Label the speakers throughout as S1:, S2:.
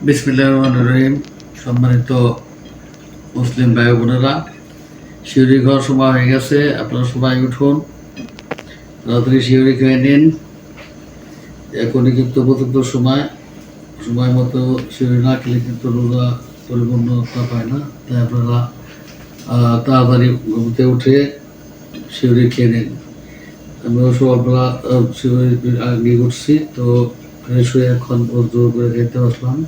S1: বিসমিল্লাহির রহমানির রহিম। সম্মানিত মুসলিম ভাই বোনেরা, শিউরি খাওয়ার সময় হয়ে গেছে। আপনারা সবাই উঠুন, তাড়াতাড়ি শিউরি খেয়ে নিন। এখনই কিন্তু পর্যন্ত সময় মতো শিউরি না খেলে কিন্তু রোজা পরিপূর্ণতা পায় না। তাই আপনারা তাড়াতাড়ি ঘুমতে উঠে শিউরি খেয়ে নিন। আমরা সকালবেলা শিউরি আগে উঠছি, তো ফ্রেশ হয়ে এখন জোর করে খেতে বসলাম।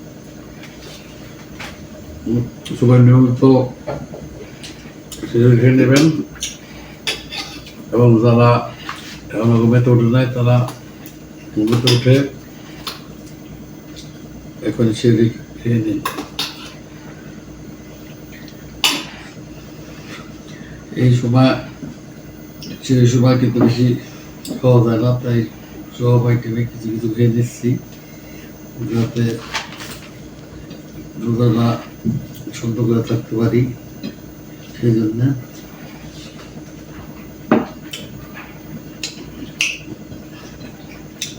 S1: সবাই নিয়মিত শিউরি খেয়ে নেবেন, এবং যারা এখনো ঘুমেতে উঠে নাই তারা ঘুমেতে উঠে এখন শিউরি খেয়ে নিন। এই সময় কিন্তু বেশি খাওয়া যায় না, তাই সব আইটেমে কিছু কিছু খেয়ে নিচ্ছি, যাতে রোজাটা সুন্দর করে থাকতে পারি। সেই জন্য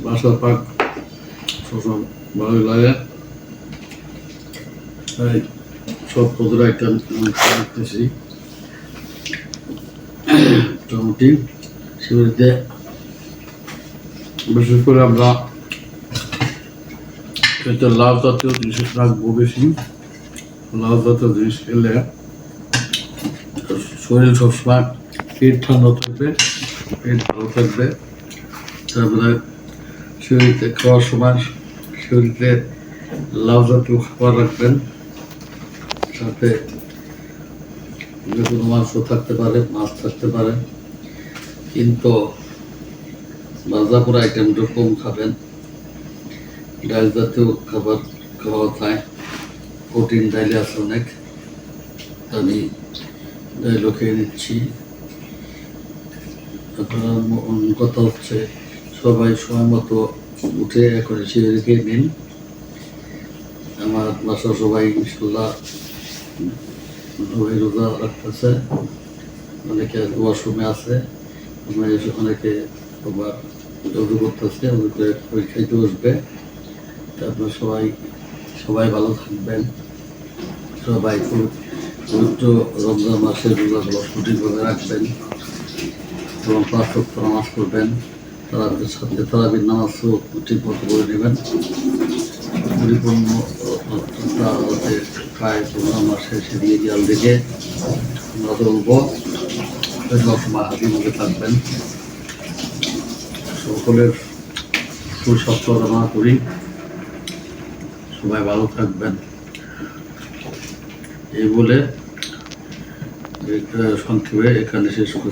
S1: বাসার পাক সবসময় ভালোই লাগে, তাই সব পদের আইটেম রাখতেছি। মোটামুটি শিউরিতে বিশেষ করে আমরা এটা লাউ জাতীয় জিনিস রাখবো বেশি। লাউ জাতীয় জিনিস খেলে শরীর সবসময় পেট ঠান্ডা থাকবে, পেট ভালো থাকবে। তারপরে শিউরিতে খাওয়ার সময় শিউরিতে লাউ জাতীয় খাবার রাখবেন, সাথে যে কোনো মাংস থাকতে পারে, মাছ থাকতে পারে, কিন্তু ভাজা পোড়া আইটেমটা কম খাবেন। ডাল জাতীয় খাবার খাওয়া যায়, প্রোটিন ডাইলে আছে অনেক। আমি ডাইলও খেয়ে নিচ্ছি। আপনার কথা হচ্ছে সবাই সময় মতো উঠে এখন শিউরি খেয়ে নিন। আমার বাসা সবাই ইনশাল্লাহ রোজা রাখতেছে, অনেকে ওয়াশরুমে আছে, অনেকে আবার উজু করতেছে, উজু করে খাইতে বসবে। তারপর সবাই ভালো থাকবেন। সবাই পবিত্র রমজান মাসে রোজাগুলো সঠিকভাবে রাখবেন এবং 5 ওয়াক্ত নামাজ পড়বেন। তারাবির সাথে তারাবির নামাজও ঠিক মতো করে নেবেন। পরিপূর্ণ যাতে প্রায় রমজান মাসে সেদিকে খেয়াল দেখে আমরা বলবো সবসময় হাতির মধ্যে থাকবেন। সকলের সুস্বাস্থ্য কামনা করি, সবাই ভালো থাকবেন। এই বলে সংক্ষেপে এখানে শেষ করছি।